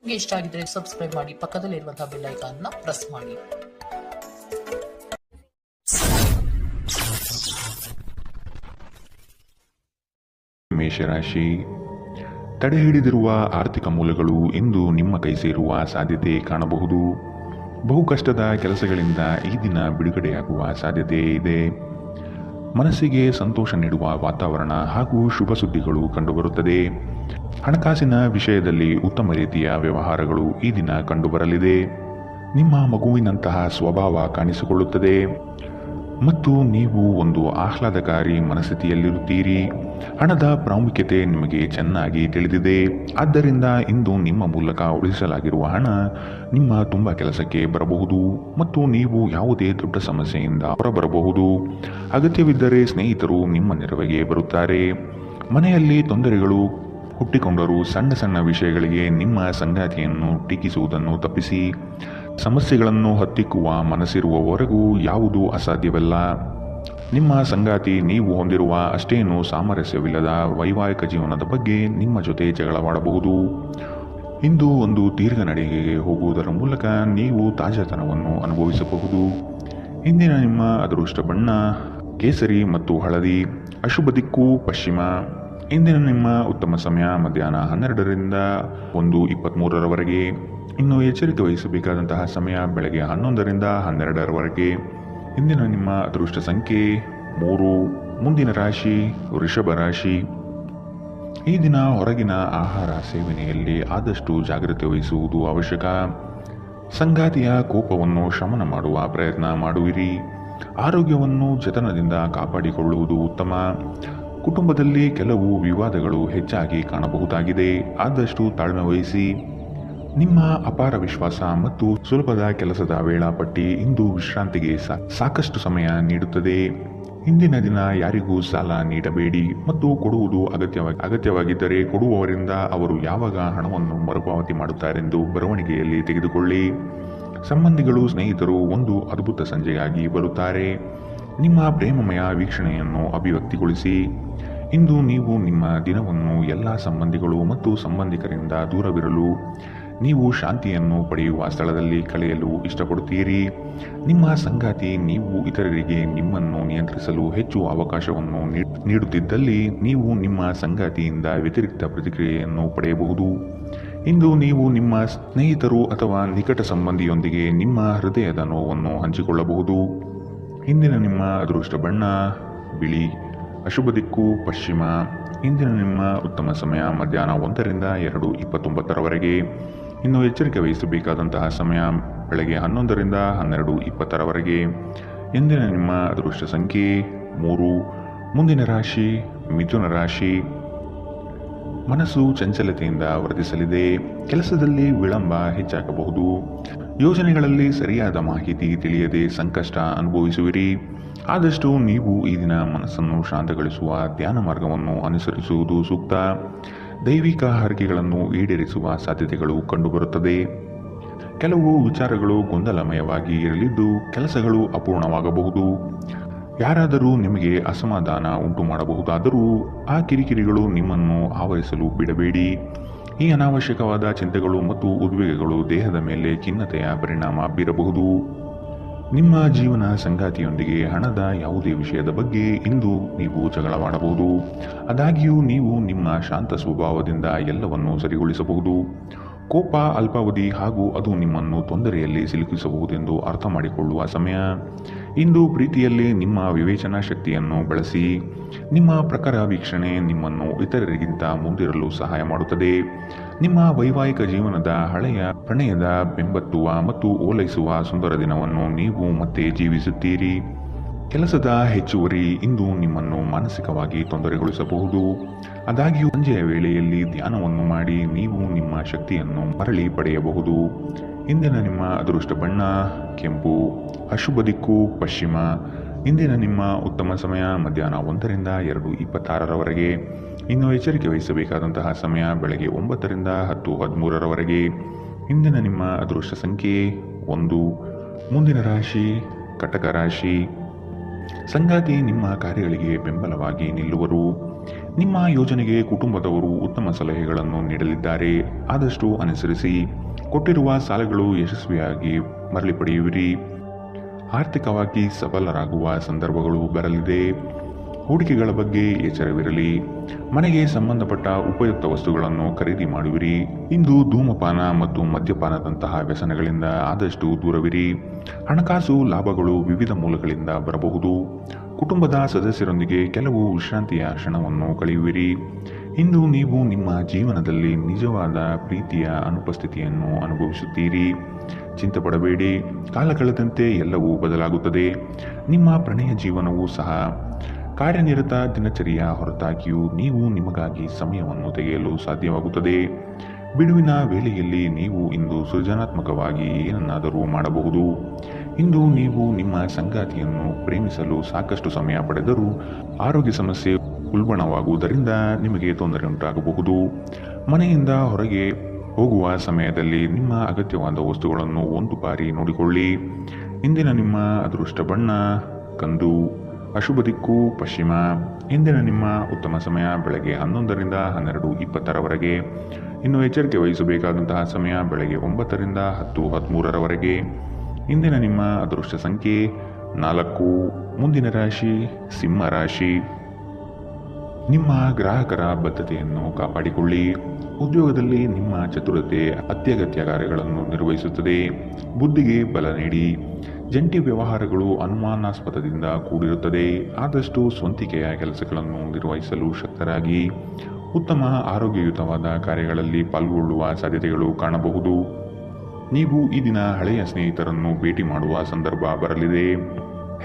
ನಿಮಗೆ ಇಷ್ಟ ಆಗಿದ್ರೆ ಸಬ್ಸ್ಕ್ರೈಬ್ ಮಾಡಿ, ಪಕ್ಕದಲ್ಲಿರುವಂತಹ ಬೆಲ್ ಐಕಾನ್ ನ ಪ್ರೆಸ್ ಮಾಡಿ. ಮೇಷರಾಶಿ, ತಡೆ ಹಿಡಿದಿರುವ ಆರ್ಥಿಕ ಮೂಲಗಳು ಇಂದು ನಿಮ್ಮ ಕೈ ಸೇರುವ ಸಾಧ್ಯತೆ ಕಾಣಬಹುದು. ಬಹು ಕಷ್ಟದ ಕೆಲಸಗಳಿಂದ ಈ ದಿನ ಬಿಡುಗಡೆಯಾಗುವ ಸಾಧ್ಯತೆ ಇದೆ. ಮನಸ್ಸಿಗೆ ಸಂತೋಷ ನೀಡುವ ವಾತಾವರಣ ಹಾಗೂ ಶುಭ ಸುದ್ದಿಗಳು ಕಂಡುಬರುತ್ತದೆ. ಹಣಕಾಸಿನ ವಿಷಯದಲ್ಲಿ ಉತ್ತಮ ರೀತಿಯ ವ್ಯವಹಾರಗಳು ಈ ದಿನ ಕಂಡುಬರಲಿದೆ. ನಿಮ್ಮ ಮಗುವಿನಂತಹ ಸ್ವಭಾವ ಕಾಣಿಸಿಕೊಳ್ಳುತ್ತದೆ ಮತ್ತು ನೀವು ಒಂದು ಆಹ್ಲಾದಕಾರಿ ಮನಸ್ಥಿತಿಯಲ್ಲಿರುತ್ತೀರಿ. ಹಣದ ಪ್ರಾಮುಖ್ಯತೆ ನಿಮಗೆ ಚೆನ್ನಾಗಿ ತಿಳಿದಿದೆ. ಆದ್ದರಿಂದ ಇಂದು ನಿಮ್ಮ ಮೂಲಕ ಉಳಿಸಲಾಗಿರುವ ಹಣ ನಿಮ್ಮ ತುಂಬ ಕೆಲಸಕ್ಕೆ ಬರಬಹುದು ಮತ್ತು ನೀವು ಯಾವುದೇ ದೊಡ್ಡ ಸಮಸ್ಯೆಯಿಂದ ಹೊರಬರಬಹುದು. ಅಗತ್ಯವಿದ್ದರೆ ಸ್ನೇಹಿತರು ನಿಮ್ಮ ನೆರವಿಗೆ ಬರುತ್ತಾರೆ. ಮನೆಯಲ್ಲಿ ತೊಂದರೆಗಳು ಹುಟ್ಟಿಕೊಂಡರೂ ಸಣ್ಣ ಸಣ್ಣ ವಿಷಯಗಳಿಗೆ ನಿಮ್ಮ ಸಂಗಾತಿಯನ್ನು ಟೀಕಿಸುವುದನ್ನು ತಪ್ಪಿಸಿ. ಸಮಸ್ಯೆಗಳನ್ನು ಹತ್ತಿಕ್ಕುವ ಮನಸ್ಸಿರುವವರೆಗೂ ಯಾವುದೂ ಅಸಾಧ್ಯವಲ್ಲ. ನಿಮ್ಮ ಸಂಗಾತಿ ನೀವು ಹೊಂದಿರುವ ಅಷ್ಟೇನೂ ಸಾಮರಸ್ಯವಿಲ್ಲದ ವೈವಾಹಿಕ ಜೀವನದ ಬಗ್ಗೆ ನಿಮ್ಮ ಜೊತೆ ಜಗಳವಾಡಬಹುದು. ಇಂದು ಒಂದು ದೀರ್ಘ ನಡಿಗೆಗೆ ಹೋಗುವುದರ ಮೂಲಕ ನೀವು ತಾಜಾತನವನ್ನು ಅನುಭವಿಸಬಹುದು. ಇಂದಿನ ನಿಮ್ಮ ಅದೃಷ್ಟ ಬಣ್ಣ ಕೇಸರಿ ಮತ್ತು ಹಳದಿ. ಅಶುಭ ದಿಕ್ಕು ಪಶ್ಚಿಮ. ಇಂದಿನ ನಿಮ್ಮ ಉತ್ತಮ ಸಮಯ ಮಧ್ಯಾಹ್ನ 12ರಿಂದ 1:23 ಇನ್ನು ಎಚ್ಚರಿಕೆ ವಹಿಸಬೇಕಾದಂತಹ ಸಮಯ ಬೆಳಗ್ಗೆ 11ರಿಂದ 12ರವರೆಗೆ. ಇಂದಿನ ನಿಮ್ಮ ಅದೃಷ್ಟ ಸಂಖ್ಯೆ 3. ಮುಂದಿನ ರಾಶಿ ವೃಷಭ ರಾಶಿ. ಈ ದಿನ ಹೊರಗಿನ ಆಹಾರ ಸೇವನೆಯಲ್ಲಿ ಆದಷ್ಟು ಜಾಗ್ರತೆ ವಹಿಸುವುದು ಅವಶ್ಯಕ. ಸಂಗಾತಿಯ ಕೋಪವನ್ನು ಶಮನ ಮಾಡುವ ಪ್ರಯತ್ನ ಮಾಡುವಿರಿ. ಆರೋಗ್ಯವನ್ನು ಜತನದಿಂದ ಕಾಪಾಡಿಕೊಳ್ಳುವುದು ಉತ್ತಮ. ಕುಟುಂಬದಲ್ಲಿ ಕೆಲವು ವಿವಾದಗಳು ಹೆಚ್ಚಾಗಿ ಕಾಣಬಹುದಾಗಿದೆ. ಆದಷ್ಟು ತಾಳ್ಮೆ ವಹಿಸಿ. ನಿಮ್ಮ ಅಪಾರ ವಿಶ್ವಾಸ ಮತ್ತು ಸುಲಭದ ಕೆಲಸದ ವೇಳಾಪಟ್ಟಿ ಇಂದು ವಿಶ್ರಾಂತಿಗೆ ಸಾಕಷ್ಟು ಸಮಯ ನೀಡುತ್ತದೆ. ಇಂದಿನ ದಿನ ಯಾರಿಗೂ ಸಾಲ ನೀಡಬೇಡಿ ಮತ್ತು ಕೊಡುವುದು ಅಗತ್ಯವಾಗಿದ್ದರೆ ಕೊಡುವವರಿಂದ ಅವರು ಯಾವಾಗ ಹಣವನ್ನು ಮರುಪಾವತಿ ಮಾಡುತ್ತಾರೆಂದು ಬರವಣಿಗೆಯಲ್ಲಿ ತೆಗೆದುಕೊಳ್ಳಿ. ಸಂಬಂಧಿಗಳು ಸ್ನೇಹಿತರು ಒಂದು ಅದ್ಭುತ ಸಂಜೆಗಾಗಿ ಬರುತ್ತಾರೆ. ನಿಮ್ಮ ಪ್ರೇಮಮಯ ವೀಕ್ಷಣೆಯನ್ನು ಅಭಿವ್ಯಕ್ತಿಗೊಳಿಸಿ. ಇಂದು ನೀವು ನಿಮ್ಮ ದಿನವನ್ನು ಎಲ್ಲ ಸಂಬಂಧಿಗಳು ಮತ್ತು ಸಂಬಂಧಿಕರಿಂದ ದೂರವಿರಲು ನೀವು ಶಾಂತಿಯನ್ನು ಪಡೆಯುವ ಸ್ಥಳದಲ್ಲಿ ಕಳೆಯಲು ಇಷ್ಟಪಡುತ್ತೀರಿ. ನಿಮ್ಮ ಸಂಗಾತಿ ನೀವು ಇತರರಿಗೆ ನಿಮ್ಮನ್ನು ನಿಯಂತ್ರಿಸಲು ಹೆಚ್ಚು ಅವಕಾಶವನ್ನು ನೀಡುತ್ತಿದ್ದಲ್ಲಿ ನೀವು ನಿಮ್ಮ ಸಂಗಾತಿಯಿಂದ ವ್ಯತಿರಿಕ್ತ ಪ್ರತಿಕ್ರಿಯೆಯನ್ನು ಪಡೆಯಬಹುದು. ಇಂದು ನೀವು ನಿಮ್ಮ ಸ್ನೇಹಿತರು ಅಥವಾ ನಿಕಟ ಸಂಬಂಧಿಯೊಂದಿಗೆ ನಿಮ್ಮ ಹೃದಯದ ನೋವನ್ನು ಹಂಚಿಕೊಳ್ಳಬಹುದು. ಇಂದಿನ ನಿಮ್ಮ ಅದೃಷ್ಟ ಬಣ್ಣ ಬಿಳಿ. ಅಶುಭ ದಿಕ್ಕು ಪಶ್ಚಿಮ. ಇಂದಿನ ನಿಮ್ಮ ಉತ್ತಮ ಸಮಯ ಮಧ್ಯಾಹ್ನ 1ರಿಂದ 2:29 ಇನ್ನು ಎಚ್ಚರಿಕೆ ವಹಿಸಬೇಕಾದಂತಹ ಸಮಯ ಬೆಳಗ್ಗೆ 11ರಿಂದ 12:20 ಇಂದಿನ ನಿಮ್ಮ ಅದೃಷ್ಟ ಸಂಖ್ಯೆ 3. ಮುಂದಿನ ರಾಶಿ ಮಿಥುನ ರಾಶಿ. ಮನಸ್ಸು ಚಂಚಲತೆಯಿಂದ ವರ್ಧಿಸಲಿದೆ. ಕೆಲಸದಲ್ಲಿ ವಿಳಂಬ ಹೆಚ್ಚಾಗಬಹುದು. ಯೋಜನೆಗಳಲ್ಲಿ ಸರಿಯಾದ ಮಾಹಿತಿ ತಿಳಿಯದೆ ಸಂಕಷ್ಟ ಅನುಭವಿಸುವಿರಿ. ಆದಷ್ಟು ನೀವು ಈ ದಿನ ಮನಸ್ಸನ್ನು ಶಾಂತಗೊಳಿಸುವ ಧ್ಯಾನ ಮಾರ್ಗವನ್ನು ಅನುಸರಿಸುವುದು ಸೂಕ್ತ. ದೈವಿಕ ಹರಕೆಗಳನ್ನು ಈಡೇರಿಸುವ ಸಾಧ್ಯತೆಗಳು ಕಂಡುಬರುತ್ತದೆ. ಕೆಲವು ವಿಚಾರಗಳು ಗೊಂದಲಮಯವಾಗಿ ಇರಲಿದ್ದು ಕೆಲಸಗಳು ಅಪೂರ್ಣವಾಗಬಹುದು. ಯಾರಾದರೂ ನಿಮಗೆ ಅಸಮಾಧಾನ ಉಂಟು ಮಾಡಬಹುದಾದರೂ ಆ ಕಿರಿಕಿರಿಗಳು ನಿಮ್ಮನ್ನು ಆವರಿಸಲು ಬಿಡಬೇಡಿ. ಈ ಅನಾವಶ್ಯಕವಾದ ಚಿಂತೆಗಳು ಮತ್ತು ಉದ್ವೇಗಗಳು ದೇಹದ ಮೇಲೆ ಖಿನ್ನತೆಯ ಪರಿಣಾಮ ಬೀರಬಹುದು. ನಿಮ್ಮ ಜೀವನ ಸಂಗಾತಿಯೊಂದಿಗೆ ಹಣದ ಯಾವುದೇ ವಿಷಯದ ಬಗ್ಗೆ ಇಂದು ನೀವು ಜಗಳವಾಡಬಹುದು. ಆದಾಗ್ಯೂ ನೀವು ನಿಮ್ಮ ಶಾಂತ ಸ್ವಭಾವದಿಂದ ಎಲ್ಲವನ್ನೂ ಸರಿಗೊಳಿಸಬಹುದು. ಕೋಪ ಅಲ್ಪಾವಧಿ ಹಾಗೂ ಅದು ನಿಮ್ಮನ್ನು ತೊಂದರೆಯಲ್ಲಿ ಸಿಲುಕಿಸಬಹುದೆಂದು ಅರ್ಥ ಮಾಡಿಕೊಳ್ಳುವ ಸಮಯ. ಇಂದು ಪ್ರೀತಿಯಲ್ಲಿ ನಿಮ್ಮ ವಿವೇಚನಾ ಶಕ್ತಿಯನ್ನು ಬಳಸಿ. ನಿಮ್ಮ ಪ್ರಖರ ವೀಕ್ಷಣೆ ನಿಮ್ಮನ್ನು ಇತರರಿಗಿಂತ ಮುಂದಿರಲು ಸಹಾಯ ಮಾಡುತ್ತದೆ. ನಿಮ್ಮ ವೈವಾಹಿಕ ಜೀವನದ ಹಳೆಯ ಪ್ರಣಯದ ಬೆಂಬತ್ತುವ ಮತ್ತು ಓಲೈಸುವ ಸುಂದರ ದಿನವನ್ನು ನೀವು ಮತ್ತೆ ಜೀವಿಸುತ್ತೀರಿ. ಕೆಲಸದ ಹೆಚ್ಚುವರಿ ಇಂದು ನಿಮ್ಮನ್ನು ಮಾನಸಿಕವಾಗಿ ತೊಂದರೆಗೊಳಿಸಬಹುದು. ಆದಾಗ್ಯೂ ಸಂಜೆಯ ವೇಳೆಯಲ್ಲಿ ಧ್ಯಾನವನ್ನು ಮಾಡಿ ನೀವು ನಿಮ್ಮ ಶಕ್ತಿಯನ್ನು ಮರಳಿ ಪಡೆಯಬಹುದು. ಇಂದಿನ ನಿಮ್ಮ ಅದೃಷ್ಟ ಬಣ್ಣ ಕೆಂಪು. ಅಶುಭ ದಿಕ್ಕು ಪಶ್ಚಿಮ. ಇಂದಿನ ನಿಮ್ಮ ಉತ್ತಮ ಸಮಯ ಮಧ್ಯಾಹ್ನ 1ರಿಂದ 2:26 ಇನ್ನು ಎಚ್ಚರಿಕೆ ವಹಿಸಬೇಕಾದಂತಹ ಸಮಯ ಬೆಳಗ್ಗೆ 9ರಿಂದ 10:13 ಇಂದಿನ ನಿಮ್ಮ ಅದೃಷ್ಟ ಸಂಖ್ಯೆ 1. ಮುಂದಿನ ರಾಶಿ ಕಟಕ ರಾಶಿ. ಸಂಗಾತಿ ನಿಮ್ಮ ಕಾರ್ಯಗಳಿಗೆ ಬೆಂಬಲವಾಗಿ ನಿಲ್ಲುವರು. ನಿಮ್ಮ ಯೋಜನೆಗೆ ಕುಟುಂಬದವರು ಉತ್ತಮ ಸಲಹೆಗಳನ್ನು ನೀಡಲಿದ್ದಾರೆ. ಆದಷ್ಟು ಅನುಸರಿಸಿ. ಕೊಟ್ಟಿರುವ ಸಾಲಗಳು ಯಶಸ್ವಿಯಾಗಿ ಮರಳಿ ಪಡೆಯುವಿರಿ. ಆರ್ಥಿಕವಾಗಿ ಸಫಲರಾಗುವ ಸಂದರ್ಭಗಳು ಬರಲಿದೆ. ಹೂಡಿಕೆಗಳ ಬಗ್ಗೆ ಎಚ್ಚರವಿರಲಿ. ಮನೆಗೆ ಸಂಬಂಧಪಟ್ಟ ಉಪಯುಕ್ತ ವಸ್ತುಗಳನ್ನು ಖರೀದಿ ಮಾಡುವಿರಿ. ಇಂದು ಧೂಮಪಾನ ಮತ್ತು ಮದ್ಯಪಾನದಂತಹ ವ್ಯಸನಗಳಿಂದ ಆದಷ್ಟು ದೂರವಿರಿ. ಹಣಕಾಸು ಲಾಭಗಳು ವಿವಿಧ ಮೂಲಗಳಿಂದ ಬರಬಹುದು. ಕುಟುಂಬದ ಸದಸ್ಯರೊಂದಿಗೆ ಕೆಲವು ವಿಶ್ರಾಂತಿಯ ಕ್ಷಣವನ್ನು ಕಳೆಯುವಿರಿ. ಇಂದು ನೀವು ನಿಮ್ಮ ಜೀವನದಲ್ಲಿ ನಿಜವಾದ ಪ್ರೀತಿಯ ಅನುಪಸ್ಥಿತಿಯನ್ನು ಅನುಭವಿಸುತ್ತೀರಿ. ಚಿಂತೆ ಪಡಬೇಡಿ. ಕಾಲ ಕಳೆದಂತೆ ಎಲ್ಲವೂ ಬದಲಾಗುತ್ತದೆ. ನಿಮ್ಮ ಪ್ರಣಯ ಜೀವನವೂ ಸಹ. ಕಾರ್ಯನಿರತ ದಿನಚರಿಯ ಹೊರತಾಗಿಯೂ ನೀವು ನಿಮಗಾಗಿ ಸಮಯವನ್ನು ತೆಗೆಯಲು ಸಾಧ್ಯವಾಗುತ್ತದೆ. ಬಿಡುವಿನ ವೇಳೆಯಲ್ಲಿ ನೀವು ಇಂದು ಸೃಜನಾತ್ಮಕವಾಗಿ ಏನನ್ನಾದರೂ ಮಾಡಬಹುದು. ಇಂದು ನೀವು ನಿಮ್ಮ ಸಂಗಾತಿಯನ್ನು ಪ್ರೇಮಿಸಲು ಸಾಕಷ್ಟು ಸಮಯ ಪಡೆದರೂ ಆರೋಗ್ಯ ಸಮಸ್ಯೆ ಉಲ್ಬಣವಾಗುವುದರಿಂದ ನಿಮಗೆ ತೊಂದರೆ ಉಂಟಾಗಬಹುದು. ಮನೆಯಿಂದ ಹೊರಗೆ ಹೋಗುವ ಸಮಯದಲ್ಲಿ ನಿಮ್ಮ ಅಗತ್ಯವಾದ ವಸ್ತುಗಳನ್ನು ಒಂದು ಬಾರಿ ನೋಡಿಕೊಳ್ಳಿ. ಇಂದಿನ ನಿಮ್ಮ ಅದೃಷ್ಟ ಬಣ್ಣ ಕಂದು. ಅಶುಭ ದಿಕ್ಕು ಪಶ್ಚಿಮ. ಇಂದಿನ ನಿಮ್ಮ ಉತ್ತಮ ಸಮಯ ಬೆಳಗ್ಗೆ 11ರಿಂದ 12:20ರವರೆಗೆ. ಇನ್ನು ಎಚ್ಚರಿಕೆ ವಹಿಸಬೇಕಾದಂತಹ ಸಮಯ ಬೆಳಗ್ಗೆ 9ರಿಂದ 10:13ರವರೆಗೆ. ಇಂದಿನ ನಿಮ್ಮ ಅದೃಷ್ಟ ಸಂಖ್ಯೆ 4. ಮುಂದಿನ ರಾಶಿ ಸಿಂಹ ರಾಶಿ. ನಿಮ್ಮ ಗ್ರಾಹಕರ ಬದ್ಧತೆಯನ್ನು ಕಾಪಾಡಿಕೊಳ್ಳಿ. ಉದ್ಯೋಗದಲ್ಲಿ ನಿಮ್ಮ ಚತುರತೆ ಅತ್ಯಗತ್ಯ ಕಾರ್ಯಗಳನ್ನು ನಿರ್ವಹಿಸುತ್ತದೆ. ಬುದ್ಧಿಗೆ ಬಲ ನೀಡಿ. ಜಂಟಿ ವ್ಯವಹಾರಗಳು ಅನುಮಾನಾಸ್ಪದದಿಂದ ಕೂಡಿರುತ್ತದೆ. ಆದಷ್ಟು ಸ್ವಂತಿಕೆಯ ಕೆಲಸಗಳನ್ನು ನಿರ್ವಹಿಸಲು ಶಕ್ತರಾಗಿ. ಉತ್ತಮ ಆರೋಗ್ಯಯುತವಾದ ಕಾರ್ಯಗಳಲ್ಲಿ ಪಾಲ್ಗೊಳ್ಳುವ ಸಾಧ್ಯತೆಗಳು ಕಾಣಬಹುದು. ನೀವು ಈ ದಿನ ಹಳೆಯ ಸ್ನೇಹಿತರನ್ನು ಭೇಟಿ ಮಾಡುವ ಸಂದರ್ಭ ಬರಲಿದೆ.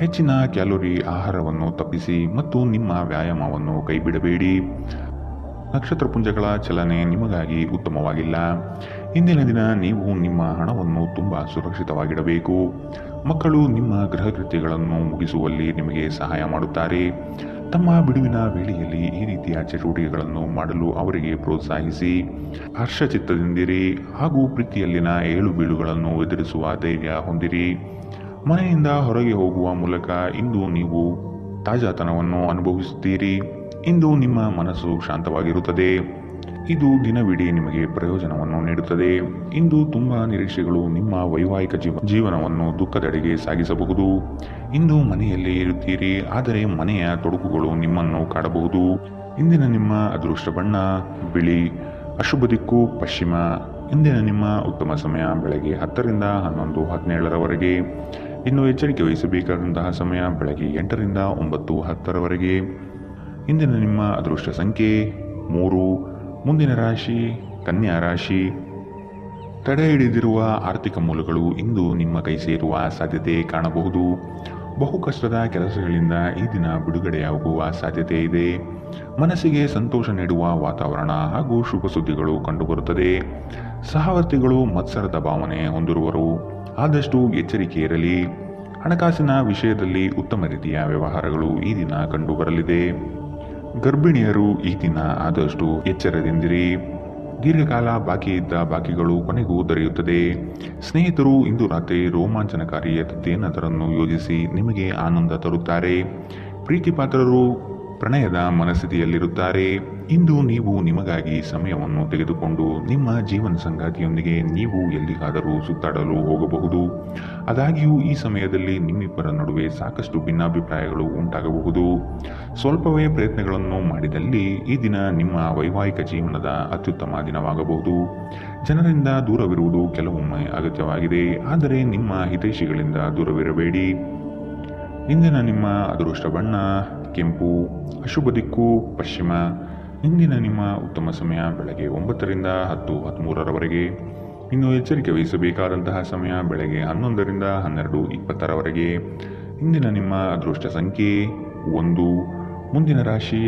ಹೆಚ್ಚಿನ ಕ್ಯಾಲೋರಿ ಆಹಾರವನ್ನು ತಪ್ಪಿಸಿ ಮತ್ತು ನಿಮ್ಮ ವ್ಯಾಯಾಮವನ್ನು ಕೈಬಿಡಬೇಡಿ. ನಕ್ಷತ್ರ ಪುಂಜಗಳ ಚಲನೆ ನಿಮಗಾಗಿ ಉತ್ತಮವಾಗಿಲ್ಲ. ಇಂದಿನ ದಿನ ನೀವು ನಿಮ್ಮ ಹಣವನ್ನು ತುಂಬ ಸುರಕ್ಷಿತವಾಗಿಡಬೇಕು. ಮಕ್ಕಳು ನಿಮ್ಮ ಗೃಹ ಕೃತ್ಯಗಳನ್ನು ಮುಗಿಸುವಲ್ಲಿ ನಿಮಗೆ ಸಹಾಯ ಮಾಡುತ್ತಾರೆ. ತಮ್ಮ ಬಿಡುವಿನ ವೇಳೆಯಲ್ಲಿ ಈ ರೀತಿಯ ಚಟುವಟಿಕೆಗಳನ್ನು ಮಾಡಲು ಅವರಿಗೆ ಪ್ರೋತ್ಸಾಹಿಸಿ. ಹರ್ಷಚಿತ್ತದಿಂದಿರಿ ಹಾಗೂ ಪ್ರೀತಿಯಲ್ಲಿನ ಏಳು ಬೀಳುಗಳನ್ನು ಎದುರಿಸುವ ಧೈರ್ಯ ಹೊಂದಿರಿ. ಮನೆಯಿಂದ ಹೊರಗೆ ಹೋಗುವ ಮೂಲಕ ಇಂದು ನೀವು ತಾಜಾತನವನ್ನು ಅನುಭವಿಸುತ್ತೀರಿ. ಇಂದು ನಿಮ್ಮ ಮನಸ್ಸು ಶಾಂತವಾಗಿರುತ್ತದೆ. ಇದು ದಿನವಿಡೀ ನಿಮಗೆ ಪ್ರಯೋಜನವನ್ನು ನೀಡುತ್ತದೆ. ಇಂದು ತುಂಬ ನಿರೀಕ್ಷೆಗಳು ನಿಮ್ಮ ವೈವಾಹಿಕ ಜೀವನವನ್ನು ದುಃಖದೆಡೆಗೆ ಸಾಗಿಸಬಹುದು. ಇಂದು ಮನೆಯಲ್ಲೇ ಇರುತ್ತೀರಿ, ಆದರೆ ಮನೆಯ ತೊಡಕುಗಳು ನಿಮ್ಮನ್ನು ಕಾಡಬಹುದು. ಇಂದಿನ ನಿಮ್ಮ ಅದೃಷ್ಟ ಬಣ್ಣ ಬಿಳಿ. ಅಶುಭ ದಿಕ್ಕು ಪಶ್ಚಿಮ. ಇಂದಿನ ನಿಮ್ಮ ಉತ್ತಮ ಸಮಯ ಬೆಳಗ್ಗೆ 10ರಿಂದ 11:17ರವರೆಗೆ. ಇನ್ನು ಎಚ್ಚರಿಕೆ ವಹಿಸಬೇಕಾದಂತಹ ಸಮಯ ಬೆಳಗ್ಗೆ 8ರಿಂದ 9:10ರವರೆಗೆ. ಇಂದಿನ ನಿಮ್ಮ ಅದೃಷ್ಟ ಸಂಖ್ಯೆ 3. ಮುಂದಿನ ರಾಶಿ ಕನ್ಯಾ ರಾಶಿ. ತಡೆ ಹಿಡಿದಿರುವ ಆರ್ಥಿಕ ಮೂಲಗಳು ಇಂದು ನಿಮ್ಮ ಕೈ ಸೇರುವ ಸಾಧ್ಯತೆ ಕಾಣಬಹುದು. ಬಹು ಕಷ್ಟದ ಕೆಲಸಗಳಿಂದ ಈ ದಿನ ಬಿಡುಗಡೆಯಾಗುವ ಸಾಧ್ಯತೆ ಇದೆ. ಮನಸ್ಸಿಗೆ ಸಂತೋಷ ನೀಡುವ ವಾತಾವರಣ ಹಾಗೂ ಶುಭ ಸುದ್ದಿಗಳು ಕಂಡುಬರುತ್ತದೆ. ಸಹವರ್ತಿಗಳು ಮತ್ಸರದ ಭಾವನೆ ಹೊಂದಿರುವರು. ಆದಷ್ಟು ಎಚ್ಚರಿಕೆ ಇರಲಿ. ಹಣಕಾಸಿನ ವಿಷಯದಲ್ಲಿ ಉತ್ತಮ ರೀತಿಯ ವ್ಯವಹಾರಗಳು ಈ ದಿನ ಕಂಡುಬರಲಿದೆ. ಗರ್ಭಿಣಿಯರು ಈ ದಿನ ಆದಷ್ಟು ಎಚ್ಚರದಿಂದಿರಿ. ದೀರ್ಘಕಾಲ ಬಾಕಿ ಇದ್ದ ಬಾಕಿಗಳು ಕೊನೆಗೂ ದೊರೆಯುತ್ತದೆ. ಸ್ನೇಹಿತರು ಇಂದು ರಾತ್ರಿ ರೋಮಾಂಚನಕಾರಿಯದ್ದೇನಾದರನ್ನು ಯೋಜಿಸಿ ನಿಮಗೆ ಆನಂದ ತರುತ್ತಾರೆ. ಪ್ರೀತಿಪಾತ್ರರು ಪ್ರಣಯದ ಮನಸ್ಥಿತಿಯಲ್ಲಿರುತ್ತಾರೆ. ಇಂದು ನೀವು ನಿಮಗಾಗಿ ಸಮಯವನ್ನು ತೆಗೆದುಕೊಂಡು ನಿಮ್ಮ ಜೀವನ ಸಂಗಾತಿಯೊಂದಿಗೆ ನೀವು ಎಲ್ಲಿಗಾದರೂ ಸುತ್ತಾಡಲು ಹೋಗಬಹುದು. ಆದಾಗ್ಯೂ ಈ ಸಮಯದಲ್ಲಿ ನಿಮ್ಮಿಬ್ಬರ ನಡುವೆ ಸಾಕಷ್ಟು ಭಿನ್ನಾಭಿಪ್ರಾಯಗಳು ಉಂಟಾಗಬಹುದು. ಸ್ವಲ್ಪವೇ ಪ್ರಯತ್ನಗಳನ್ನು ಮಾಡಿದಲ್ಲಿ ಈ ದಿನ ನಿಮ್ಮ ವೈವಾಹಿಕ ಜೀವನದ ಅತ್ಯುತ್ತಮ ದಿನವಾಗಬಹುದು. ಜನರಿಂದ ದೂರವಿರುವುದು ಕೆಲವೊಮ್ಮೆ ಅಗತ್ಯವಾಗಿದೆ, ಆದರೆ ನಿಮ್ಮ ಹಿತೈಷಿಗಳಿಂದ ದೂರವಿರಬೇಡಿ. ಇಂದಿನ ನಿಮ್ಮ ಅದೃಷ್ಟ ಬಣ್ಣ ಕೆಂಪು. ಅಶುಭ ದಿಕ್ಕು ಪಶ್ಚಿಮ. ಇಂದಿನ ನಿಮ್ಮ ಉತ್ತಮ ಸಮಯ ಬೆಳಗ್ಗೆ 9ರಿಂದ 10:13ರವರೆಗೆ. ಇನ್ನು ಎಚ್ಚರಿಕೆ ವಹಿಸಬೇಕಾದಂತಹ ಸಮಯ ಬೆಳಗ್ಗೆ 11ರಿಂದ 12:20ರವರೆಗೆ. ಇಂದಿನ ನಿಮ್ಮ ಅದೃಷ್ಟ ಸಂಖ್ಯೆ 1. ಮುಂದಿನ ರಾಶಿ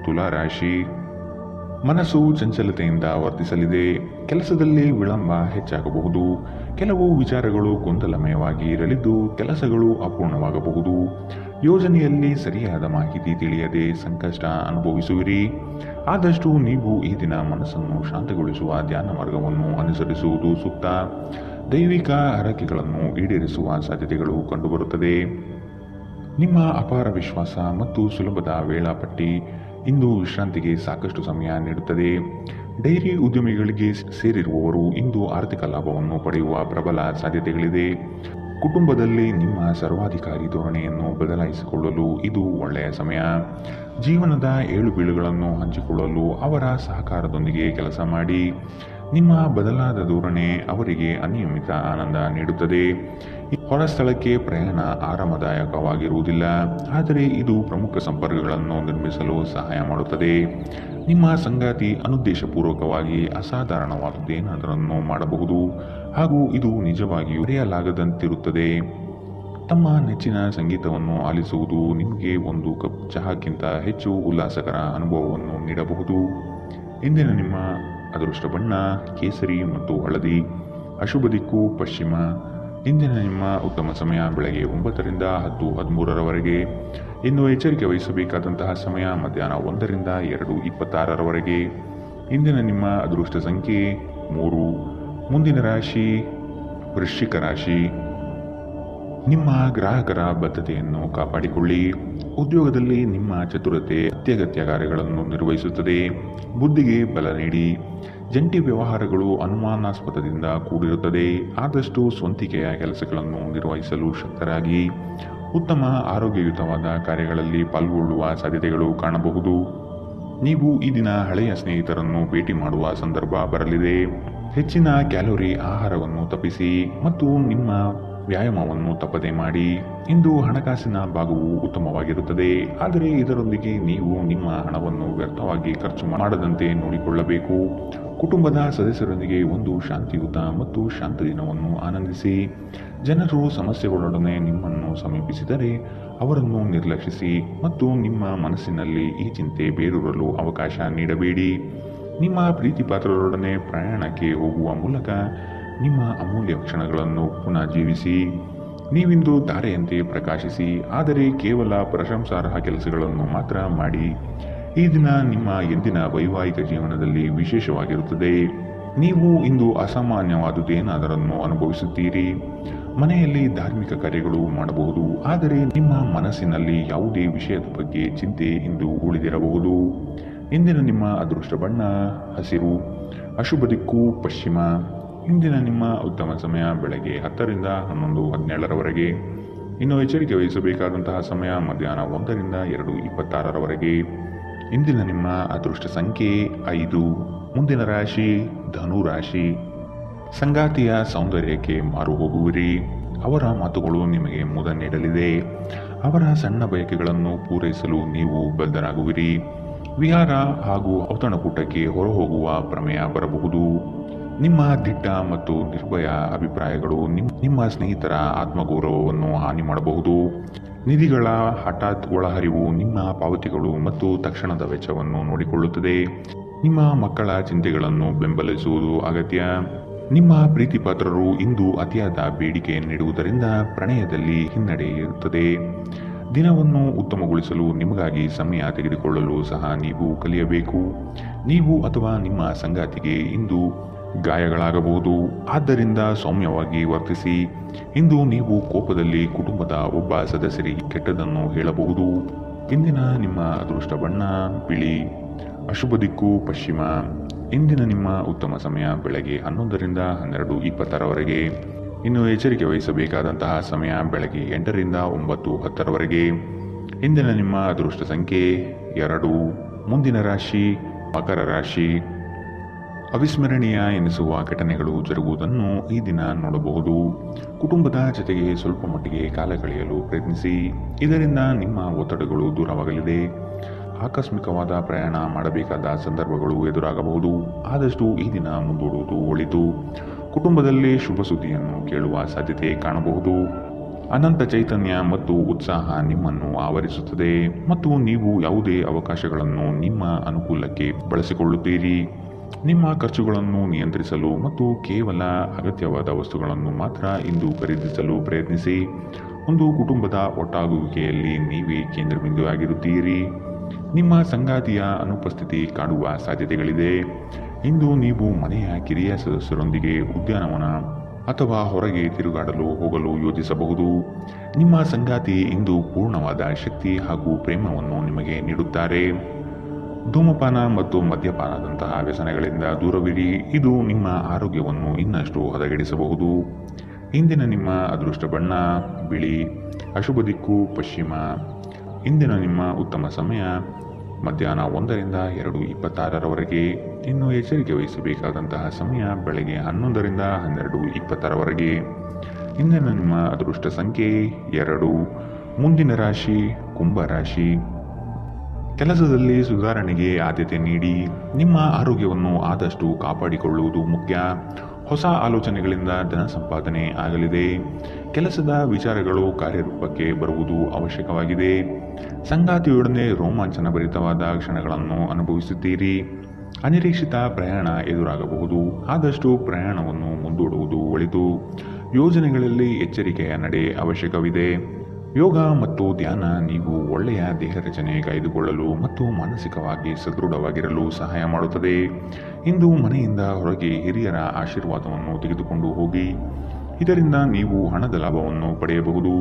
ತುಲಾ ರಾಶಿ. ಮನಸ್ಸು ಚಂಚಲತೆಯಿಂದ ವರ್ತಿಸಲಿದೆ. ಕೆಲಸದಲ್ಲಿ ವಿಳಂಬ ಹೆಚ್ಚಾಗಬಹುದು. ಕೆಲವು ವಿಚಾರಗಳು ಗೊಂದಲಮಯವಾಗಿ ಇರಲಿದ್ದು ಕೆಲಸಗಳು ಅಪೂರ್ಣವಾಗಬಹುದು. ಯೋಜನೆಯಲ್ಲಿ ಸರಿಯಾದ ಮಾಹಿತಿ ತಿಳಿಯದೆ ಸಂಕಷ್ಟ ಅನುಭವಿಸುವಿರಿ. ಆದಷ್ಟು ನೀವು ಈ ದಿನ ಮನಸ್ಸನ್ನು ಶಾಂತಗೊಳಿಸುವ ಧ್ಯಾನ ಮಾರ್ಗವನ್ನು ಅನುಸರಿಸುವುದು ಸೂಕ್ತ. ದೈವಿಕ ಹರಕೆಗಳನ್ನು ಈಡೇರಿಸುವ ಸಾಧ್ಯತೆಗಳು ಕಂಡುಬರುತ್ತದೆ. ನಿಮ್ಮ ಅಪಾರ ವಿಶ್ವಾಸ ಮತ್ತು ಸುಲಭದ ವೇಳಾಪಟ್ಟಿ ಇಂದು ವಿಶ್ರಾಂತಿಗೆ ಸಾಕಷ್ಟು ಸಮಯ ನೀಡುತ್ತದೆ. ಡೈರಿ ಉದ್ಯಮಿಗಳಿಗೆ ಸೇರಿರುವವರು ಇಂದು ಆರ್ಥಿಕ ಲಾಭವನ್ನು ಪಡೆಯುವ ಪ್ರಬಲ ಸಾಧ್ಯತೆಗಳಿದೆ. ಕುಟುಂಬದಲ್ಲಿ ನಿಮ್ಮ ಸರ್ವಾಧಿಕಾರಿ ಧೋರಣೆಯನ್ನು ಬದಲಾಯಿಸಿಕೊಳ್ಳಲು ಇದು ಒಳ್ಳೆಯ ಸಮಯ. ಜೀವನದ ಏಳುಬೀಳುಗಳನ್ನು ಹಂಚಿಕೊಳ್ಳಲು ಅವರ ಸಹಕಾರದೊಂದಿಗೆ ಕೆಲಸ ಮಾಡಿ. ನಿಮ್ಮ ಬದಲಾದ ಧೋರಣೆ ಅವರಿಗೆ ಅನಿಯಮಿತ ಆನಂದ ನೀಡುತ್ತದೆ. ಹೊರ ಸ್ಥಳಕ್ಕೆ ಪ್ರಯಾಣ ಆರಾಮದಾಯಕವಾಗಿರುವುದಿಲ್ಲ, ಆದರೆ ಇದು ಪ್ರಮುಖ ಸಂಪರ್ಕಗಳನ್ನು ನಿರ್ಮಿಸಲು ಸಹಾಯ ಮಾಡುತ್ತದೆ. ನಿಮ್ಮ ಸಂಗಾತಿ ಅನುದ್ದೇಶಪೂರ್ವಕವಾಗಿ ಅಸಾಧಾರಣವಾದದ್ದೇನಾದರನ್ನು ಮಾಡಬಹುದು ಹಾಗೂ ಇದು ನಿಜವಾಗಿಯೂ ಮರೆಯಲಾಗದಂತಿರುತ್ತದೆ. ತಮ್ಮ ನೆಚ್ಚಿನ ಸಂಗೀತವನ್ನು ಆಲಿಸುವುದು ನಿಮಗೆ ಒಂದು ಕಪ್ ಚಹಾಕ್ಕಿಂತ ಹೆಚ್ಚು ಉಲ್ಲಾಸಕರ ಅನುಭವವನ್ನು ನೀಡಬಹುದು. ಇಂದಿನ ನಿಮ್ಮ ಅದೃಷ್ಟ ಬಣ್ಣ ಕೇಸರಿ ಮತ್ತು ಹಳದಿ. ಅಶುಭ ದಿಕ್ಕು ಪಶ್ಚಿಮ. ಇಂದಿನ ನಿಮ್ಮ ಉತ್ತಮ ಸಮಯ ಬೆಳಗ್ಗೆ 9 ರಿಂದ 10:13 ಇನ್ನು ಎಚ್ಚರಿಕೆ ವಹಿಸಬೇಕಾದಂತಹ ಸಮಯ ಮಧ್ಯಾಹ್ನ 1 ರಿಂದ 2:26 ಇಂದಿನ ನಿಮ್ಮ ಅದೃಷ್ಟ ಸಂಖ್ಯೆ 3. ಮುಂದಿನ ರಾಶಿ ವೃಶ್ಚಿಕ ರಾಶಿ. ನಿಮ್ಮ ಗ್ರಾಹಕರ ಬದ್ಧತೆಯನ್ನು ಕಾಪಾಡಿಕೊಳ್ಳಿ. ಉದ್ಯೋಗದಲ್ಲಿ ನಿಮ್ಮ ಚತುರತೆ ಅತ್ಯಗತ್ಯ ಕಾರ್ಯಗಳನ್ನು ನಿರ್ವಹಿಸುತ್ತದೆ. ಬುದ್ಧಿಗೆ ಬಲ ನೀಡಿ. ಜಂಟಿ ವ್ಯವಹಾರಗಳು ಅನುಮಾನಾಸ್ಪದದಿಂದ ಕೂಡಿರುತ್ತದೆ. ಆದಷ್ಟು ಸ್ವಂತಿಕೆಯ ಕೆಲಸಗಳನ್ನು ನಿರ್ವಹಿಸಲು ಶಕ್ತರಾಗಿ. ಉತ್ತಮ ಆರೋಗ್ಯಯುತವಾದ ಕಾರ್ಯಗಳಲ್ಲಿ ಪಾಲ್ಗೊಳ್ಳುವ ಸಾಧ್ಯತೆಗಳು ಕಾಣಬಹುದು. ನೀವು ಈ ದಿನ ಹಳೆಯ ಸ್ನೇಹಿತರನ್ನು ಭೇಟಿ ಮಾಡುವ ಸಂದರ್ಭ ಬರಲಿದೆ. ಹೆಚ್ಚಿನ ಕ್ಯಾಲೋರಿ ಆಹಾರವನ್ನು ತಪ್ಪಿಸಿ ಮತ್ತು ನಿಮ್ಮ ವ್ಯಾಯಾಮವನ್ನು ತಪ್ಪದೆ ಮಾಡಿ. ಇಂದು ಹಣಕಾಸಿನ ಭಾಗವು ಉತ್ತಮವಾಗಿರುತ್ತದೆ, ಆದರೆ ಇದರೊಂದಿಗೆ ನೀವು ನಿಮ್ಮ ಹಣವನ್ನು ವ್ಯರ್ಥವಾಗಿ ಖರ್ಚು ಮಾಡದಂತೆ ನೋಡಿಕೊಳ್ಳಬೇಕು. ಕುಟುಂಬದ ಸದಸ್ಯರೊಂದಿಗೆ ಒಂದು ಶಾಂತಿಯುತ ಮತ್ತು ಶಾಂತ ದಿನವನ್ನು ಆನಂದಿಸಿ. ಜನರು ಸಮಸ್ಯೆಗಳೊಡನೆ ನಿಮ್ಮನ್ನು ಸಮೀಪಿಸಿದರೆ ಅವರನ್ನು ನಿರ್ಲಕ್ಷಿಸಿ ಮತ್ತು ನಿಮ್ಮ ಮನಸ್ಸಿನಲ್ಲಿ ಈ ಚಿಂತೆ ಬೇರೂರಲು ಅವಕಾಶ ನೀಡಬೇಡಿ. ನಿಮ್ಮ ಪ್ರೀತಿಪಾತ್ರರೊಡನೆ ಪ್ರಯಾಣಕ್ಕೆ ಹೋಗುವ ಮೂಲಕ ನಿಮ್ಮ ಅಮೂಲ್ಯ ಕ್ಷಣಗಳನ್ನು ಪುನಃ ಜೀವಿಸಿ. ನೀವಿಂದು ತಾರೆಯಂತೆ ಪ್ರಕಾಶಿಸಿ, ಆದರೆ ಕೇವಲ ಪ್ರಶಂಸಾರ್ಹ ಕೆಲಸಗಳನ್ನು ಮಾತ್ರ ಮಾಡಿ. ಈ ದಿನ ನಿಮ್ಮ ಎಂದಿನ ವೈವಾಹಿಕ ಜೀವನದಲ್ಲಿ ವಿಶೇಷವಾಗಿರುತ್ತದೆ. ನೀವು ಇಂದು ಅಸಾಮಾನ್ಯವಾದುದೇನಾದರನ್ನು ಅನುಭವಿಸುತ್ತೀರಿ. ಮನೆಯಲ್ಲಿ ಧಾರ್ಮಿಕ ಕಾರ್ಯಗಳು ಮಾಡಬಹುದು, ಆದರೆ ನಿಮ್ಮ ಮನಸ್ಸಿನಲ್ಲಿ ಯಾವುದೇ ವಿಷಯದ ಬಗ್ಗೆ ಚಿಂತೆ ಇಂದು ಉಳಿದಿರಬಹುದು. ಇಂದಿನ ನಿಮ್ಮ ಅದೃಷ್ಟ ಬಣ್ಣ ಹಸಿರು. ಅಶುಭ ದಿಕ್ಕು ಪಶ್ಚಿಮ. ಇಂದಿನ ನಿಮ್ಮ ಉತ್ತಮ ಸಮಯ ಬೆಳಗ್ಗೆ 10 ರಿಂದ 11:17 ಇನ್ನು ಎಚ್ಚರಿಕೆ ವಹಿಸಬೇಕಾದಂತಹ ಸಮಯ ಮಧ್ಯಾಹ್ನ 1 ರಿಂದ 2:26 ಇಂದಿನ ನಿಮ್ಮ ಅದೃಷ್ಟ ಸಂಖ್ಯೆ 5. ಮುಂದಿನ ರಾಶಿ ಧನು ರಾಶಿ. ಸಂಗಾತಿಯ ಸೌಂದರ್ಯಕ್ಕೆ ಮಾರು ಹೋಗುವಿರಿ. ಅವರ ಮಾತುಗಳು ನಿಮಗೆ ಮುದ ನೀಡಲಿದೆ. ಅವರ ಸಣ್ಣ ಬಯಕೆಗಳನ್ನು ಪೂರೈಸಲು ನೀವು ಬದ್ಧರಾಗುವಿರಿ. ವಿಹಾರ ಹಾಗೂ ಔತಣಕೂಟಕ್ಕೆ ಹೊರಹೋಗುವ ಪ್ರಮೇಯ ಬರಬಹುದು. ನಿಮ್ಮ ದಿಟ್ಟ ಮತ್ತು ನಿರ್ಭಯ ಅಭಿಪ್ರಾಯಗಳು ನಿಮ್ಮ ಸ್ನೇಹಿತರ ಆತ್ಮಗೌರವವನ್ನು ಹಾನಿ ಮಾಡಬಹುದು. ನಿಧಿಗಳ ಹಠಾತ್ ಒಳಹರಿವು ನಿಮ್ಮ ಪಾವತಿಗಳು ಮತ್ತು ತಕ್ಷಣದ ವೆಚ್ಚವನ್ನು ನೋಡಿಕೊಳ್ಳುತ್ತದೆ. ನಿಮ್ಮ ಮಕ್ಕಳ ಚಿಂತೆಗಳನ್ನು ಬೆಂಬಲಿಸುವುದು ಅಗತ್ಯ. ನಿಮ್ಮ ಪ್ರೀತಿಪಾತ್ರರು ಇಂದು ಅತಿಯಾದ ಬೇಡಿಕೆ ನೀಡುವುದರಿಂದ ಪ್ರಣಯದಲ್ಲಿ ಹಿನ್ನಡೆ ಇರುತ್ತದೆ. ದಿನವನ್ನು ಉತ್ತಮಗೊಳಿಸಲು ನಿಮಗಾಗಿ ಸಮಯ ತೆಗೆದುಕೊಳ್ಳಲು ಸಹ ನೀವು ಕಲಿಯಬೇಕು. ನೀವು ಅಥವಾ ನಿಮ್ಮ ಸಂಗಾತಿಗೆ ಇಂದು ಗಾಯಗಳಾಗಬಹುದು, ಆದ್ದರಿಂದ ಸೌಮ್ಯವಾಗಿ ವರ್ತಿಸಿ. ಇಂದು ನೀವು ಕೋಪದಲ್ಲಿ ಕುಟುಂಬದ ಒಬ್ಬ ಸದಸ್ಯರಿಗೆ ಕೆಟ್ಟದನ್ನು ಹೇಳಬಹುದು. ಇಂದಿನ ನಿಮ್ಮ ಅದೃಷ್ಟ ಬಣ್ಣ ಬಿಳಿ. ಅಶುಭ ದಿಕ್ಕು ಪಶ್ಚಿಮ. ಇಂದಿನ ನಿಮ್ಮ ಉತ್ತಮ ಸಮಯ ಬೆಳಗ್ಗೆ 11 ರಿಂದ 12:26 ಇನ್ನು ಎಚ್ಚರಿಕೆ ವಹಿಸಬೇಕಾದಂತಹ ಸಮಯ ಬೆಳಗ್ಗೆ 8 ರಿಂದ 9:10 ಇಂದಿನ ನಿಮ್ಮ ಅದೃಷ್ಟ ಸಂಖ್ಯೆ 2. ಮುಂದಿನ ರಾಶಿ ಮಕರ ರಾಶಿ. ಅವಿಸ್ಮರಣೀಯ ಎನಿಸುವ ಘಟನೆಗಳು ಜರುಗುವುದನ್ನು ಈ ದಿನ ನೋಡಬಹುದು. ಕುಟುಂಬದ ಜೊತೆಗೆ ಸ್ವಲ್ಪ ಮಟ್ಟಿಗೆ ಕಾಲ ಕಳೆಯಲು ಪ್ರಯತ್ನಿಸಿ. ಇದರಿಂದ ನಿಮ್ಮ ಒತ್ತಡಗಳು ದೂರವಾಗಲಿದೆ. ಆಕಸ್ಮಿಕವಾದ ಪ್ರಯಾಣ ಮಾಡಬೇಕಾದ ಸಂದರ್ಭಗಳು ಎದುರಾಗಬಹುದು. ಆದಷ್ಟು ಈ ದಿನ ಮುಂದೂಡುವುದು ಒಳಿತು. ಕುಟುಂಬದಲ್ಲಿ ಶುಭ ಸುದ್ದಿಯನ್ನು ಕೇಳುವ ಸಾಧ್ಯತೆ ಕಾಣಬಹುದು. ಅನಂತ ಚೈತನ್ಯ ಮತ್ತು ಉತ್ಸಾಹ ನಿಮ್ಮನ್ನು ಆವರಿಸುತ್ತದೆ ಮತ್ತು ನೀವು ಯಾವುದೇ ಅವಕಾಶಗಳನ್ನು ನಿಮ್ಮ ಅನುಕೂಲಕ್ಕೆ ಬಳಸಿಕೊಳ್ಳುತ್ತೀರಿ. ನಿಮ್ಮ ಖರ್ಚುಗಳನ್ನು ನಿಯಂತ್ರಿಸಲು ಮತ್ತು ಕೇವಲ ಅಗತ್ಯವಾದ ವಸ್ತುಗಳನ್ನು ಮಾತ್ರ ಇಂದು ಖರೀದಿಸಲು ಪ್ರಯತ್ನಿಸಿ. ಒಂದು ಕುಟುಂಬದ ಒಟ್ಟಾಗುವಿಕೆಯಲ್ಲಿ ನೀವೇ ಕೇಂದ್ರಬಿಂದುವಾಗಿರುತ್ತೀರಿ. ನಿಮ್ಮ ಸಂಗಾತಿಯ ಅನುಪಸ್ಥಿತಿ ಕಾಡುವ ಸಾಧ್ಯತೆಗಳಿದೆ. ಇಂದು ನೀವು ಮನೆಯ ಕಿರಿಯ ಸದಸ್ಯರೊಂದಿಗೆ ಉದ್ಯಾನವನ ಅಥವಾ ಹೊರಗೆ ತಿರುಗಾಡಲು ಹೋಗಲು ಯೋಜಿಸಬಹುದು. ನಿಮ್ಮ ಸಂಗಾತಿ ಇಂದು ಪೂರ್ಣವಾದ ಶಕ್ತಿ ಹಾಗೂ ಪ್ರೇಮವನ್ನು ನಿಮಗೆ ನೀಡುತ್ತಾರೆ. ಧೂಮಪಾನ ಮತ್ತು ಮದ್ಯಪಾನದಂತಹ ವ್ಯಸನಗಳಿಂದ ದೂರವಿರಿ. ಇದು ನಿಮ್ಮ ಆರೋಗ್ಯವನ್ನು ಇನ್ನಷ್ಟು ಹದಗೆಡಿಸಬಹುದು. ಇಂದಿನ ನಿಮ್ಮ ಅದೃಷ್ಟ ಬಣ್ಣ ಬಿಳಿ. ಅಶುಭ ದಿಕ್ಕು ಪಶ್ಚಿಮ. ಇಂದಿನ ನಿಮ್ಮ ಉತ್ತಮ ಸಮಯ ಮಧ್ಯಾಹ್ನ 1ರಿಂದ 2:26ರವರೆಗೆ. ಇನ್ನು ಎಚ್ಚರಿಕೆ ವಹಿಸಬೇಕಾದಂತಹ ಸಮಯ ಬೆಳಗ್ಗೆ 11ರಿಂದ 12:20ರವರೆಗೆ. ಇಂದಿನ ನಿಮ್ಮ ಅದೃಷ್ಟ ಸಂಖ್ಯೆ 2. ಮುಂದಿನ ರಾಶಿ ಕುಂಭ ರಾಶಿ. ಕೆಲಸದಲ್ಲಿ ಸುಧಾರಣೆಗೆ ಆದ್ಯತೆ ನೀಡಿ. ನಿಮ್ಮ ಆರೋಗ್ಯವನ್ನು ಆದಷ್ಟು ಕಾಪಾಡಿಕೊಳ್ಳುವುದು ಮುಖ್ಯ. ಹೊಸ ಆಲೋಚನೆಗಳಿಂದ ಧನ ಸಂಪಾದನೆ ಆಗಲಿದೆ. ಕೆಲಸದ ವಿಚಾರಗಳು ಕಾರ್ಯರೂಪಕ್ಕೆ ಬರುವುದು ಅವಶ್ಯಕವಾಗಿದೆ. ಸಂಗಾತಿಯೊಡನೆ ರೋಮಾಂಚನಭರಿತವಾದ ಕ್ಷಣಗಳನ್ನು ಅನುಭವಿಸುತ್ತೀರಿ. ಅನಿರೀಕ್ಷಿತ ಪ್ರಯಾಣ ಎದುರಾಗಬಹುದು. ಆದಷ್ಟು ಪ್ರಯಾಣವನ್ನು ಮುಂದೂಡುವುದು ಒಳಿತು. ಯೋಜನೆಗಳಲ್ಲಿ ಎಚ್ಚರಿಕೆಯ ನಡೆ ಅವಶ್ಯಕವಿದೆ. ಯೋಗ ಮತ್ತು ಧ್ಯಾನ ನೀವು ಒಳ್ಳೆಯ ದೇಹ ರಚನೆ ಕಾಯ್ದುಕೊಳ್ಳಲು ಮತ್ತು ಮಾನಸಿಕವಾಗಿ ಸದೃಢವಾಗಿರಲು ಸಹಾಯ ಮಾಡುತ್ತದೆ. ಇಂದು ಮನೆಯಿಂದ ಹೊರಗೆ ಹಿರಿಯರ ಆಶೀರ್ವಾದವನ್ನು ತೆಗೆದುಕೊಂಡು ಹೋಗಿ. ಇದರಿಂದ ನೀವು ಹಣದ ಲಾಭವನ್ನು ಪಡೆಯಬಹುದು.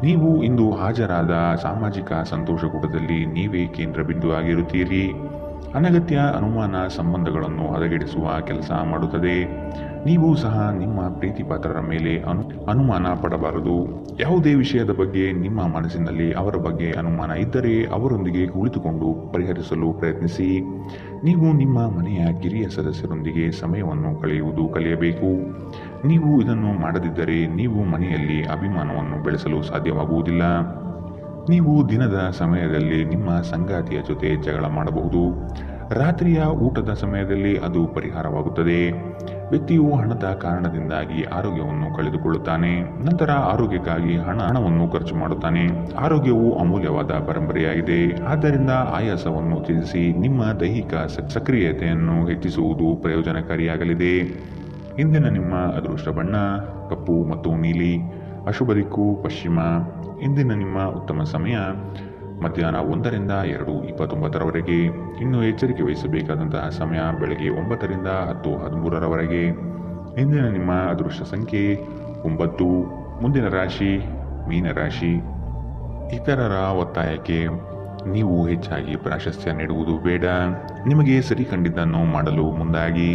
ನೀವು ಇಂದು ಹಾಜರಾದ ಸಾಮಾಜಿಕ ಸಂತೋಷಕೂಟದಲ್ಲಿ ನೀವೇ ಕೇಂದ್ರ ಬಿಂದು ಆಗಿರುತ್ತೀರಿ. ಅನಗತ್ಯ ಅನುಮಾನ ಸಂಬಂಧಗಳನ್ನು ಹದಗೆಡಿಸುವ ಕೆಲಸ ಮಾಡುತ್ತದೆ. ನೀವು ಸಹ ನಿಮ್ಮ ಪ್ರೀತಿ ಪಾತ್ರರ ಮೇಲೆ ಅನುಮಾನ ಪಡಬಾರದು. ಯಾವುದೇ ವಿಷಯದ ಬಗ್ಗೆ ನಿಮ್ಮ ಮನಸ್ಸಿನಲ್ಲಿ ಅವರ ಬಗ್ಗೆ ಅನುಮಾನ ಇದ್ದರೆ ಅವರೊಂದಿಗೆ ಕುಳಿತುಕೊಂಡು ಪರಿಹರಿಸಲು ಪ್ರಯತ್ನಿಸಿ. ನೀವು ನಿಮ್ಮ ಮನೆಯ ಕಿರಿಯ ಸದಸ್ಯರೊಂದಿಗೆ ಸಮಯವನ್ನು ಕಳೆಯುವುದು ಕಲಿಯಬೇಕು. ನೀವು ಇದನ್ನು ಮಾಡದಿದ್ದರೆ ನೀವು ಮನೆಯಲ್ಲಿ ಅಭಿಮಾನವನ್ನು ಬೆಳೆಸಲು ಸಾಧ್ಯವಾಗುವುದಿಲ್ಲ. ನೀವು ದಿನದ ಸಮಯದಲ್ಲಿ ನಿಮ್ಮ ಸಂಗಾತಿಯ ಜೊತೆ ಜಗಳ ಮಾಡಬಹುದು. ರಾತ್ರಿಯ ಊಟದ ಸಮಯದಲ್ಲಿ ಅದು ಪರಿಹಾರವಾಗುತ್ತದೆ. ವ್ಯಕ್ತಿಯು ಹಣದ ಕಾರಣದಿಂದಾಗಿ ಆರೋಗ್ಯವನ್ನು ಕಳೆದುಕೊಳ್ಳುತ್ತಾನೆ. ನಂತರ ಆರೋಗ್ಯಕ್ಕಾಗಿ ಹಣವನ್ನು ಖರ್ಚು ಮಾಡುತ್ತಾನೆ. ಆರೋಗ್ಯವು ಅಮೂಲ್ಯವಾದ ಪರಂಪರೆಯಾಗಿದೆ. ಆದ್ದರಿಂದ ಆಯಾಸವನ್ನು ತ್ಯಜಿಸಿ ನಿಮ್ಮ ದೈಹಿಕ ಸಕ್ರಿಯತೆಯನ್ನು ಹೆಚ್ಚಿಸುವುದು ಪ್ರಯೋಜನಕಾರಿಯಾಗಲಿದೆ. ಇಂದಿನ ನಿಮ್ಮ ಅದೃಷ್ಟ ಬಣ್ಣ ಕಪ್ಪು ಮತ್ತು ನೀಲಿ. ಅಶುಭ ದಿಕ್ಕು ಪಶ್ಚಿಮ. ಇಂದಿನ ನಿಮ್ಮ ಉತ್ತಮ ಸಮಯ ಮಧ್ಯಾಹ್ನ 1ರಿಂದ 2:29ರವರೆಗೆ. ಇನ್ನು ಎಚ್ಚರಿಕೆ ವಹಿಸಬೇಕಾದಂತಹ ಸಮಯ ಬೆಳಗ್ಗೆ 9ರಿಂದ 10:13ರವರೆಗೆ. ಇಂದಿನ ನಿಮ್ಮ ಅದೃಷ್ಟ ಸಂಖ್ಯೆ 9. ಮುಂದಿನ ರಾಶಿ ಮೀನರಾಶಿ. ಇತರರ ಒತ್ತಾಯಕ್ಕೆ ನೀವು ಹೆಚ್ಚಾಗಿ ಪ್ರಾಶಸ್ತ್ಯ ನೀಡುವುದು ಬೇಡ. ನಿಮಗೆ ಸರಿ ಕಂಡಿದ್ದನ್ನು ಮಾಡಲು ಮುಂದಾಗಿ.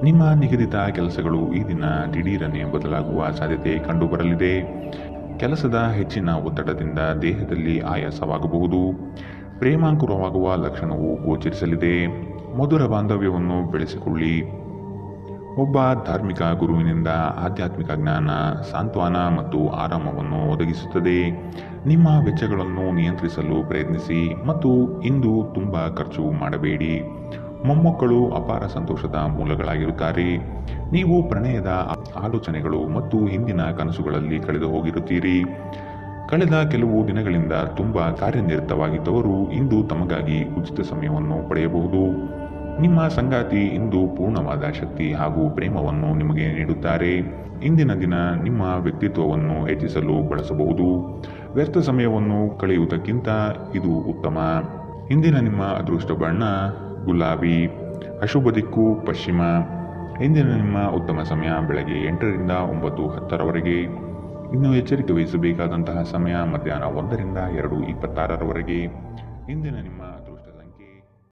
ನಿಮ್ಮ ನಿಗದಿತ ಕೆಲಸಗಳು ಈ ದಿನ ದಿಢೀರನೆ ಬದಲಾಗುವ ಸಾಧ್ಯತೆ ಕಂಡುಬರಲಿದೆ. ಕೆಲಸದ ಹೆಚ್ಚಿನ ಒತ್ತಡದಿಂದ ದೇಹದಲ್ಲಿ ಆಯಾಸವಾಗಬಹುದು. ಪ್ರೇಮಾಂಕುರವಾಗುವ ಲಕ್ಷಣವು ಗೋಚರಿಸಲಿದೆ. ಮಧುರ ಬಾಂಧವ್ಯವನ್ನು ಬೆಳೆಸಿಕೊಳ್ಳಿ. ಒಬ್ಬ ಧಾರ್ಮಿಕ ಗುರುವಿನಿಂದ ಆಧ್ಯಾತ್ಮಿಕ ಜ್ಞಾನ ಸಾಂತ್ವನ ಮತ್ತು ಆರಾಮವನ್ನು ಒದಗಿಸುತ್ತದೆ. ನಿಮ್ಮ ವೆಚ್ಚಗಳನ್ನು ನಿಯಂತ್ರಿಸಲು ಪ್ರಯತ್ನಿಸಿ ಮತ್ತು ಇಂದು ತುಂಬ ಖರ್ಚು ಮಾಡಬೇಡಿ. ಮೊಮ್ಮಕ್ಕಳು ಅಪಾರ ಸಂತೋಷದ ಮೂಲಗಳಾಗಿರುತ್ತಾರೆ. ನೀವು ಪ್ರಣಯದ ಆಲೋಚನೆಗಳು ಮತ್ತು ಹಿಂದಿನ ಕನಸುಗಳಲ್ಲಿ ಕಳೆದು ಹೋಗಿರುತ್ತೀರಿ. ಕಳೆದ ಕೆಲವು ದಿನಗಳಿಂದ ತುಂಬ ಕಾರ್ಯನಿರತವಾಗಿದ್ದವರು ಇಂದು ತಮಗಾಗಿ ಉಚಿತ ಸಮಯವನ್ನು ಪಡೆಯಬಹುದು. ನಿಮ್ಮ ಸಂಗಾತಿ ಇಂದು ಪೂರ್ಣವಾದ ಶಕ್ತಿ ಹಾಗೂ ಪ್ರೇಮವನ್ನು ನಿಮಗೆ ನೀಡುತ್ತಾರೆ. ಇಂದಿನ ದಿನ ನಿಮ್ಮ ವ್ಯಕ್ತಿತ್ವವನ್ನು ಹೆಚ್ಚಿಸಲು ಬಳಸಬಹುದು. ವ್ಯರ್ಥ ಸಮಯವನ್ನು ಕಳೆಯುವುದಕ್ಕಿಂತ ಇದು ಉತ್ತಮ. ಇಂದಿನ ನಿಮ್ಮ ಅದೃಷ್ಟ ಬಣ್ಣ ಗುಲಾಬಿ. ಅಶುಭ ದಿಕ್ಕು ಪಶ್ಚಿಮ. ಇಂದಿನ ನಿಮ್ಮ ಉತ್ತಮ ಸಮಯ ಬೆಳಗ್ಗೆ 8ರಿಂದ 9:10ರವರೆಗೆ. ಇನ್ನು ಎಚ್ಚರಿಕೆ ವಹಿಸಬೇಕಾದಂತಹ ಸಮಯ ಮಧ್ಯಾಹ್ನ 1ರಿಂದ 2:26ರವರೆಗೆ. ಇಂದಿನ ನಿಮ್ಮ